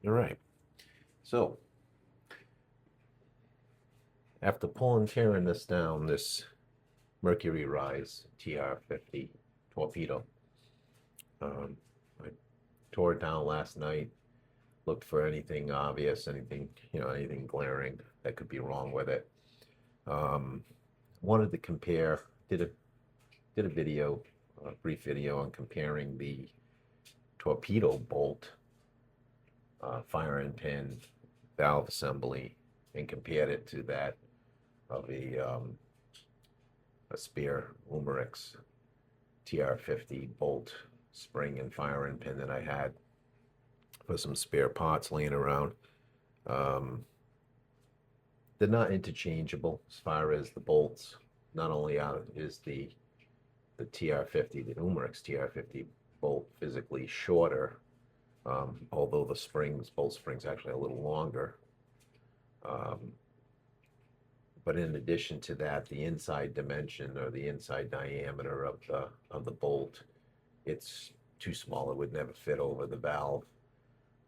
All right. So after pulling tearing this down, this Mercury Rise TR50 torpedo, I tore it down last night. Looked for anything obvious, anything anything glaring that could be wrong with it. Um, Wanted to compare. Did a video, a brief video on comparing the torpedo bolt, firing pin, valve assembly, and compared it to that of a spare Umerix TR50 bolt spring and firing pin that I had for some spare parts laying around. Um, they're not interchangeable as far as the bolts. Not only is the TR50, the Umerix TR50 bolt physically shorter, although the springs, bolt springs, actually a little longer. Um, but in addition to that, the inside dimension or the inside diameter of the bolt, it's too small. It would never fit over the valve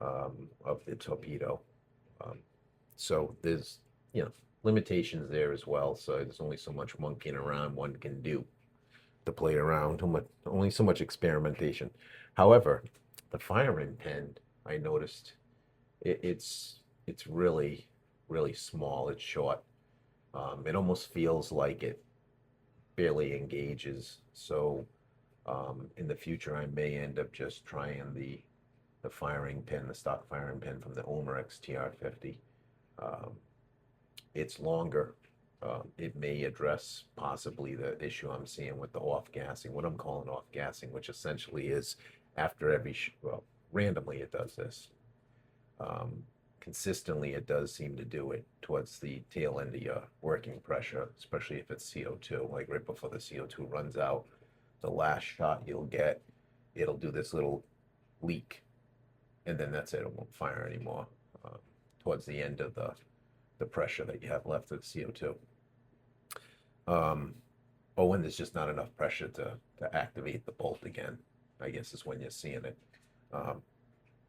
of the torpedo. Um, so there's limitations there as well. So there's only so much monkeying around one can do to play around. Only so much experimentation. However, the firing pin, I noticed it's really small. It's short. It almost feels like it barely engages. So in the future, I may end up just trying the firing pin, the stock firing pin from the Umerix TR50. Um, it's longer. It may address possibly the issue I'm seeing with the off gassing, what I'm calling off gassing, which essentially is after every, well, randomly it does this. Um, Consistently, it does seem to do it towards the tail end of your working pressure, especially if it's CO2, like right before the CO2 runs out. The last shot you'll get, it'll do this little leak, and then that's it. It won't fire anymore towards the end of the pressure that you have left of the CO2. Um, or when there's just not enough pressure to activate the bolt again, I guess is when you're seeing it. Um,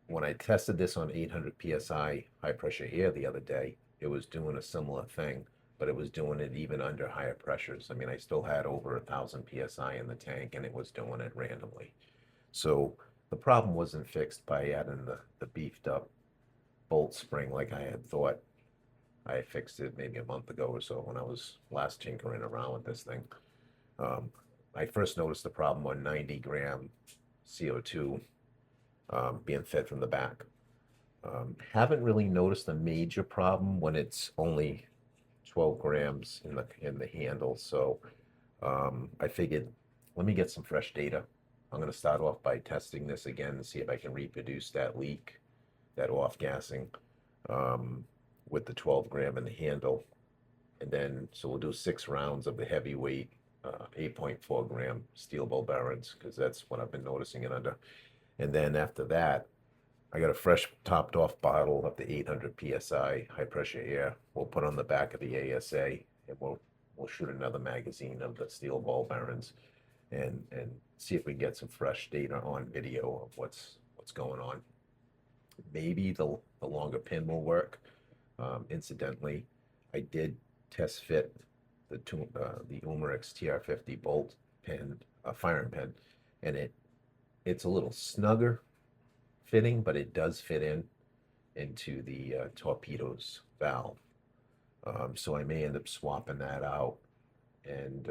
when I tested this on 800 psi high pressure air the other day, it was doing a similar thing, but it was doing it even under higher pressures. I mean, I still had over 1,000 psi in the tank, and it was doing it randomly. So the problem wasn't fixed by adding the beefed up bolt spring like I had thought. I fixed it maybe a month ago or so when I was last tinkering around with this thing. Um, I first noticed the problem on 90-gram CO2 being fed from the back. Haven't really noticed a major problem when it's only 12 grams in the handle. So I figured, let me get some fresh data. I'm going to start off by testing this again and see if I can reproduce that leak, that off gassing, with the 12 gram in the handle. And then, so we'll do 6 rounds of the heavyweight 8.4 gram steel ball bearings, because that's what I've been noticing it under. And then after that, I got a fresh topped off bottle of the 800 psi high pressure air. We'll put on the back of the ASA, and we'll shoot another magazine of the steel ball bearings and see if we can get some fresh data on video of what's going on. Maybe the longer pin will work. Incidentally, I did test fit the Umerix TR50 bolt pin, firing pin, and it's a little snugger fitting, but it does fit into the torpedo's valve. So I may end up swapping that out and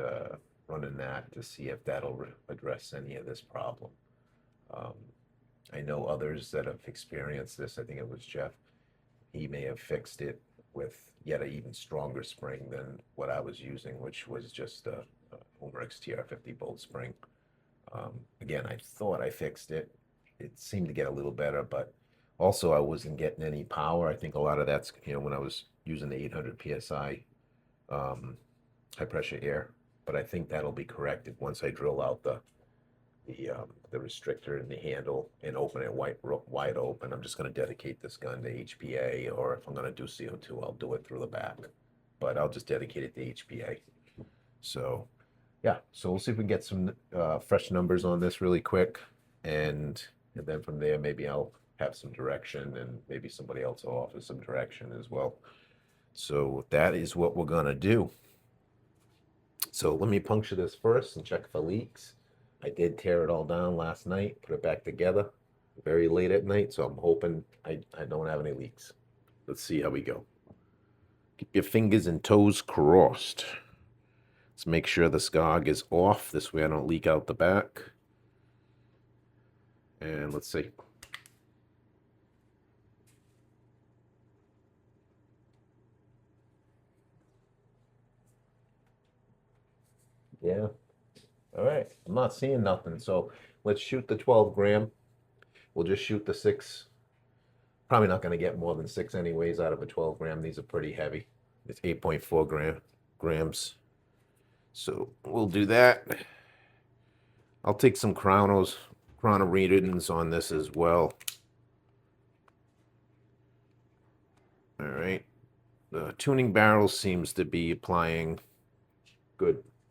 running that to see if that'll address any of this problem. Um, I know others that have experienced this. I think it was Jeff. He may have fixed it with yet an even stronger spring than what I was using, which was just a Umerix TR50 bolt spring. Again, I thought I fixed it. It seemed to get a little better, but also I wasn't getting any power. I think a lot of that's, when I was using the 800 psi high pressure air, but I think that'll be corrected once I drill out the restrictor in the handle and open it wide open. I'm just going to dedicate this gun to HPA, or if I'm going to do CO2, I'll do it through the back, but I'll just dedicate it to HPA. So yeah, so we'll see if we can get some fresh numbers on this really quick, and then from there maybe I'll have some direction, and maybe somebody else will offer some direction as well. So that is what we're gonna do. So let me puncture this first and check for leaks. I did tear it all down last night, put it back together very late at night, so I'm hoping I don't have any leaks. Let's see how we go. Keep your fingers and toes crossed. Let's make sure the scog is off. This way I don't leak out the back. And let's see. Yeah. All right. I'm not seeing nothing. So let's shoot the 12 gram. We'll just shoot the 6. Probably not going to get more than 6 anyways out of a 12 gram. These are pretty heavy. It's 8.4 grams. So we'll do that. I'll take some chrono readings on this as well. All right. The tuning barrel seems to be applying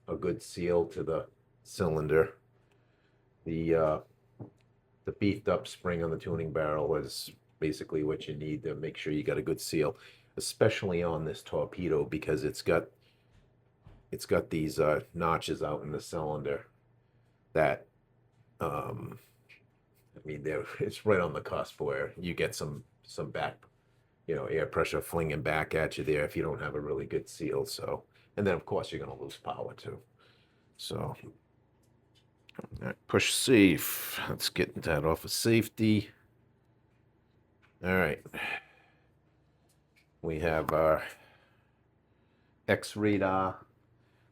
a good seal to the cylinder. The beefed up spring on the tuning barrel is basically what you need to make sure you got a good seal, especially on this torpedo, because it's got these notches out in the cylinder that I mean, it's right on the cusp where you get some back, air pressure flinging back at you there if you don't have a really good seal. So, and then of course you're going to lose power too. So, all right, push safe. Let's get that off of safety. All right. We have our X radar.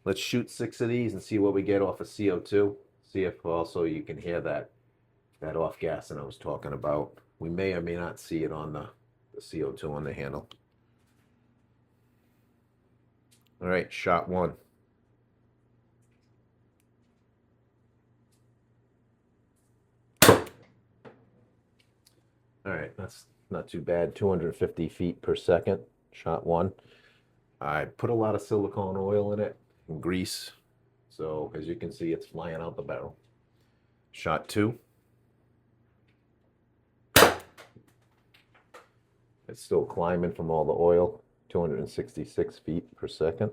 Let's shoot 6 of these and see what we get off of CO2. See if also you can hear that off gassing I was talking about. We may or may not see it on the CO2 on the handle. All right, shot 1. All right, that's not too bad. 250 feet per second, shot 1. I put a lot of silicone oil in it and grease. So as you can see, it's flying out the barrel. Shot 2. It's still climbing from all the oil, 266 feet per second.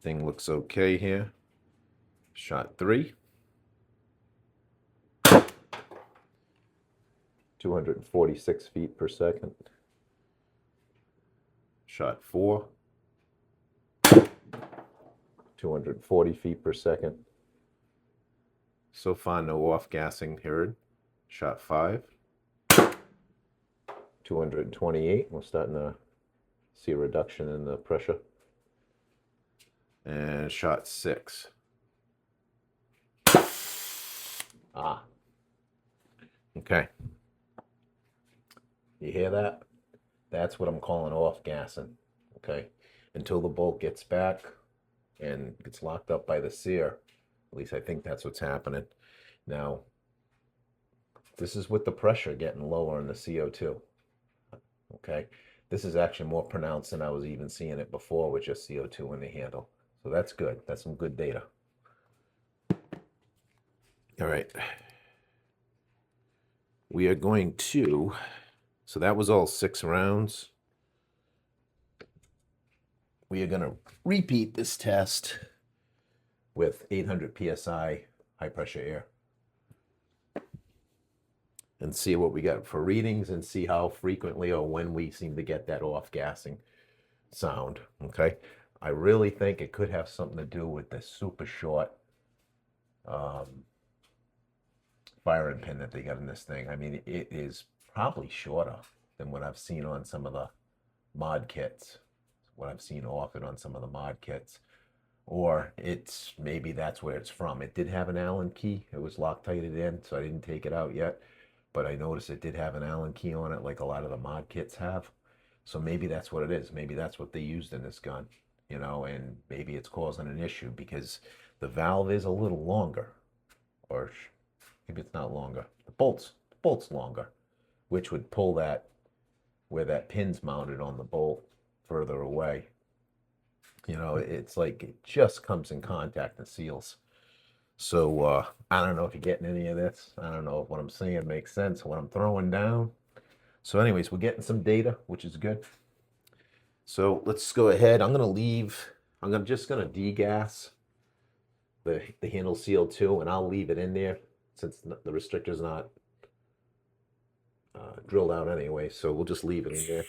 Thing looks okay here. Shot 3. 246 feet per second. Shot 4. 240 feet per second. So far, no off-gassing heard. Shot 5. 228. We're starting to see a reduction in the pressure. And shot 6. Ah. Okay. You hear that? That's what I'm calling off-gassing. Okay. Until the bolt gets back and gets locked up by the sear. At least I think that's what's happening. Now, this is with the pressure getting lower in the CO2. Okay. This is actually more pronounced than I was even seeing it before with just CO2 in the handle. So that's good. That's some good data. All right. We are going to, so that was all 6 rounds. We are going to repeat this test with 800 PSI high pressure air and see what we got for readings and see how frequently or when we seem to get that off-gassing sound, okay? I really think it could have something to do with the super short firing pin that they got in this thing. I mean, it is probably shorter than what I've seen on some of the mod kits, what I've seen offered on some of the mod kits. Or it's, maybe that's where it's from. It did have an Allen key. It was Loctited in, so I didn't take it out yet. But I noticed it did have an Allen key on it, like a lot of the mod kits have. So maybe that's what it is. Maybe that's what they used in this gun, and maybe it's causing an issue because the valve is a little longer. Or maybe it's not longer. The bolt's longer, which would pull that, where that pin's mounted on the bolt, further away. It's like it just comes in contact and seals. So I don't know if you're getting any of this. I don't know if what I'm saying makes sense, what I'm throwing down. So anyways, we're getting some data, which is good. So let's go ahead. Just gonna degas the handle seal too, and I'll leave it in there since the restrictor's not drilled out anyway. So we'll just leave it in there.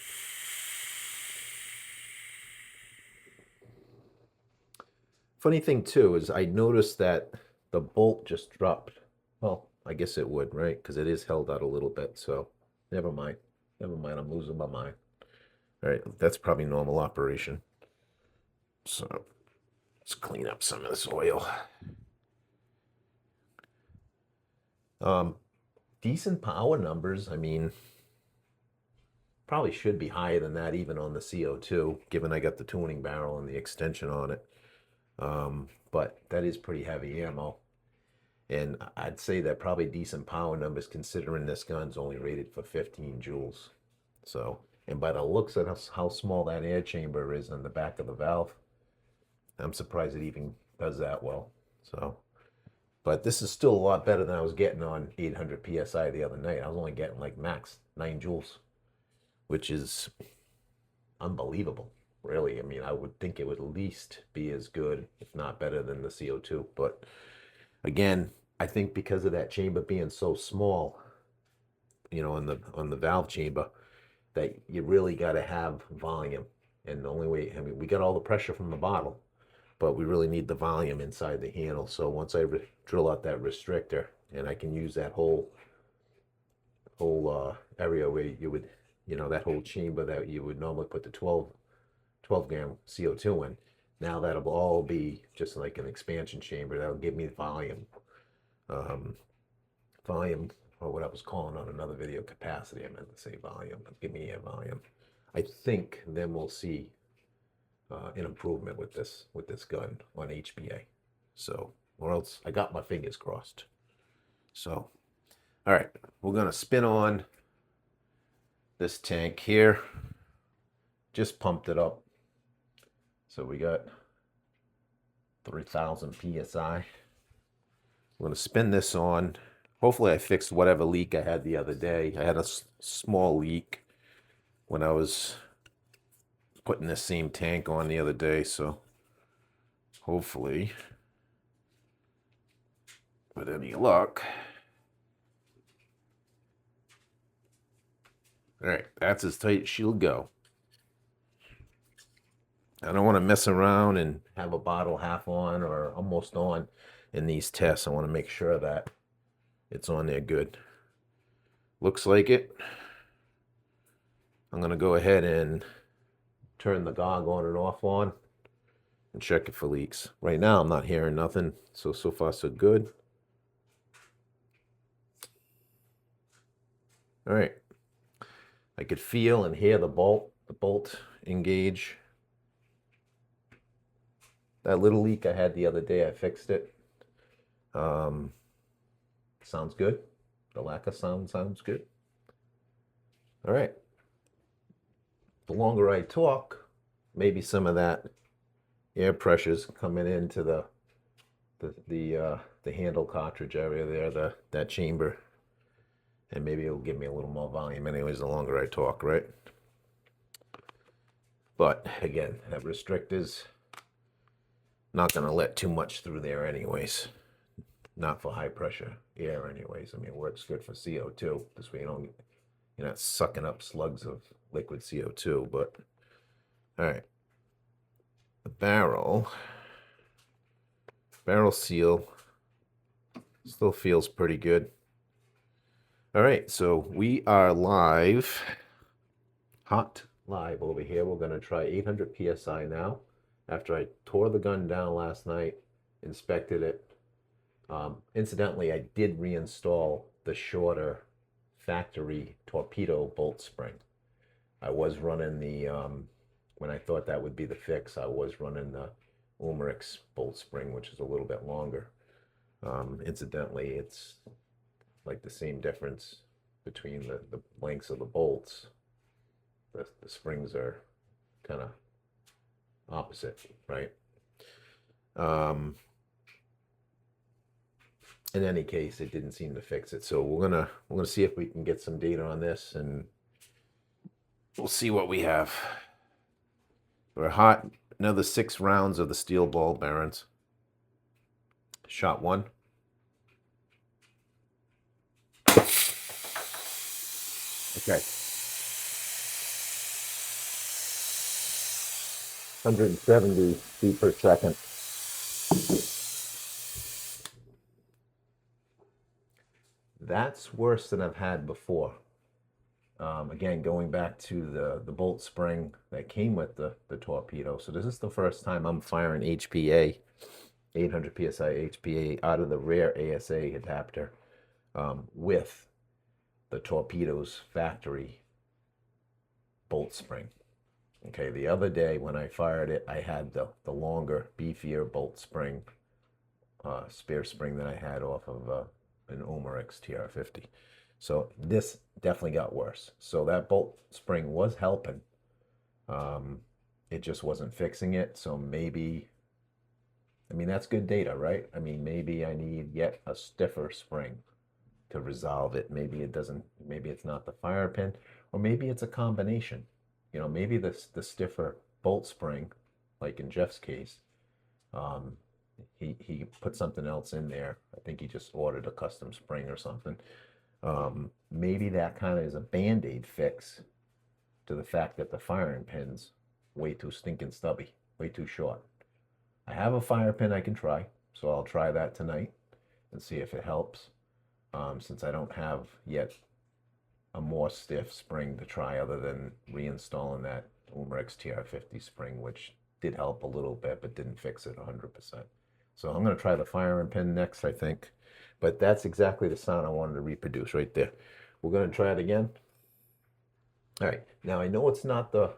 Funny thing too is I noticed that the bolt just dropped. Well, I guess it would, right? Because it is held out a little bit. So never mind. Never mind. I'm losing my mind. All right, that's probably normal operation. So let's clean up some of this oil. Um, Decent power numbers. I mean, probably should be higher than that even on the CO2, given I got the tuning barrel and the extension on it. But that is pretty heavy ammo. And I'd say that probably decent power numbers considering this gun's only rated for 15 joules. So, and by the looks of how small that air chamber is in the back of the valve, I'm surprised it even does that well. So, but this is still a lot better than I was getting on 800 PSI the other night. I was only getting like max 9 joules, which is unbelievable, really. I mean, I would think it would at least be as good, if not better than the CO2. But again, I think because of that chamber being so small, on the valve chamber, that you really got to have volume. And the only way, I mean, we got all the pressure from the bottle, but we really need the volume inside the handle. So once I drill out that restrictor, and I can use that whole area where you would, that whole chamber that you would normally put the 12 gram CO2 in. Now that'll all be just like an expansion chamber. That'll give me volume. Volume, or what I was calling on another video, capacity. I meant to say volume. Give me a volume. I think then we'll see an improvement with this gun on HPA. So, or else I got my fingers crossed. So, all right, we're gonna spin on this tank here. Just pumped it up. So we got 3,000 PSI. I'm gonna spin this on. Hopefully I fixed whatever leak I had the other day. I had a small leak when I was putting this same tank on the other day, so hopefully, with any luck. All right, that's as tight as she'll go. I don't want to mess around and have a bottle half on or almost on in these tests. I want to make sure that it's on there good. Looks like it. I'm going to go ahead and turn the gog on and off on and check it for leaks. Right now, I'm not hearing nothing. So far, so good. All right. I could feel and hear the bolt engage. That little leak I had the other day, I fixed it. Sounds good. The lack of sound sounds good. All right. The longer I talk, maybe some of that air pressure's coming into the handle cartridge area there, that chamber, and maybe it'll give me a little more volume. Anyways, the longer I talk, right? But again, that restrictor's not going to let too much through there, anyways. Not for high pressure air, anyways. I mean, it works good for CO2. This way you're not sucking up slugs of liquid CO2. But all right, the barrel seal still feels pretty good. All right, so we are live, hot live over here. We're going to try 800 PSI now. After I tore the gun down last night, inspected it. Incidentally, I did reinstall the shorter factory torpedo bolt spring. I was running the, when I thought that would be the fix, I was running the Umerix bolt spring, which is a little bit longer. Incidentally, it's like the same difference between the lengths of the bolts. The springs are kind of opposite, right? in any case, it didn't seem to fix it. So we're gonna see if we can get some data on this, and we'll see what we have. We're hot. Another 6 rounds of the steel ball bearings. Shot 1. Okay. 170 feet per second. That's worse than I've had before. Again, going back to the bolt spring that came with the torpedo. So this is the first time I'm firing HPA, 800 PSI HPA out of the rear ASA adapter with the torpedo's factory bolt spring. Okay, the other day when I fired it, I had the longer, beefier bolt spring, spare spring that I had off of an Omerix TR50. So this definitely got worse. So that bolt spring was helping. It just wasn't fixing it. So maybe, I mean, that's good data, right? I mean, maybe I need yet a stiffer spring to resolve it. Maybe it doesn't, maybe it's not the fire pin, or maybe it's a combination. You know, maybe the stiffer bolt spring, like in Jeff's case, he put something else in there. I think he just ordered a custom spring or something. Maybe that kind of is a band-aid fix to the fact that the firing pin's way too stinking stubby, way too short. I have a fire pin I can try, so I'll try that tonight and see if it helps. Since I don't have yet a more stiff spring to try other than reinstalling that Omerix TR50 spring, which did help a little bit, but didn't fix it 100%. So I'm going to try the firing pin next, I think. But that's exactly the sound I wanted to reproduce right there. We're going to try it again. All right. Now, I know it's not the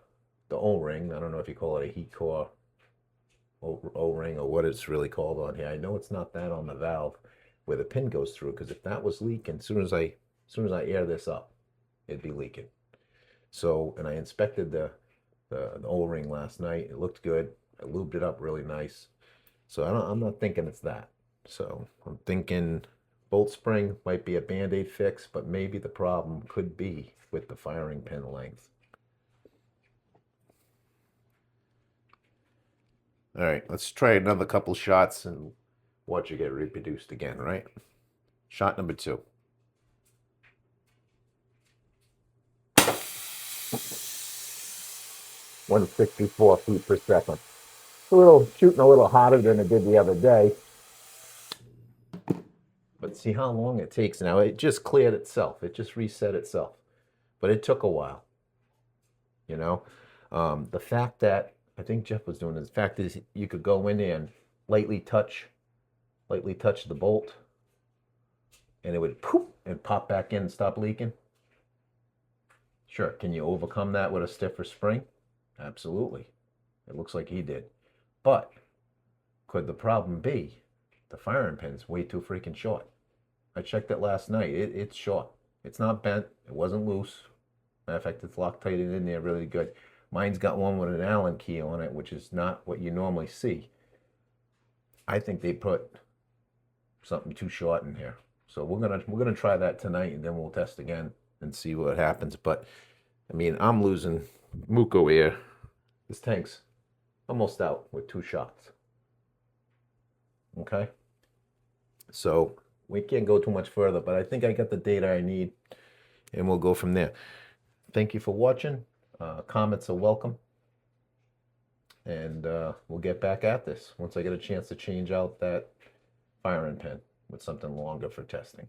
O-ring. I don't know if you call it a heat core O-ring or what it's really called on here. I know it's not that on the valve where the pin goes through, because if that was leaking, as soon as I air this up, it'd be leaking. So, and I inspected the O-ring last night. It looked good. I lubed it up really nice. So I'm not thinking it's that. So I'm thinking bolt spring might be a band-aid fix, but maybe the problem could be with the firing pin length. All right, let's try another couple shots and watch it get reproduced again, right? Shot number 2. "164 feet per second. Shooting a little hotter than it did the other day. But see how long it takes now. It just cleared itself. It just reset itself. But it took a while. You know, the fact that I think Jeff was doing this, the fact is you could go in there and lightly touch the bolt, and it would poof and pop back in and stop leaking. Sure, can you overcome that with a stiffer spring? Absolutely. It looks like he did. But could the problem be the firing pin's way too freaking short? I checked it last night. It's short. It's not bent. It wasn't loose. Matter of fact, it's Loctite in there really good. Mine's got one with an Allen key on it, which is not what you normally see. I think they put something too short in here. So we're gonna try that tonight, and then we'll test again and see what happens. But I mean, I'm losing Muco air. This tank's almost out with 2 shots. Okay, so we can't go too much further, but I think I got the data I need, and we'll go from there. Thank you for watching. Comments are welcome, and we'll get back at this once I get a chance to change out that firing pin with something longer for testing.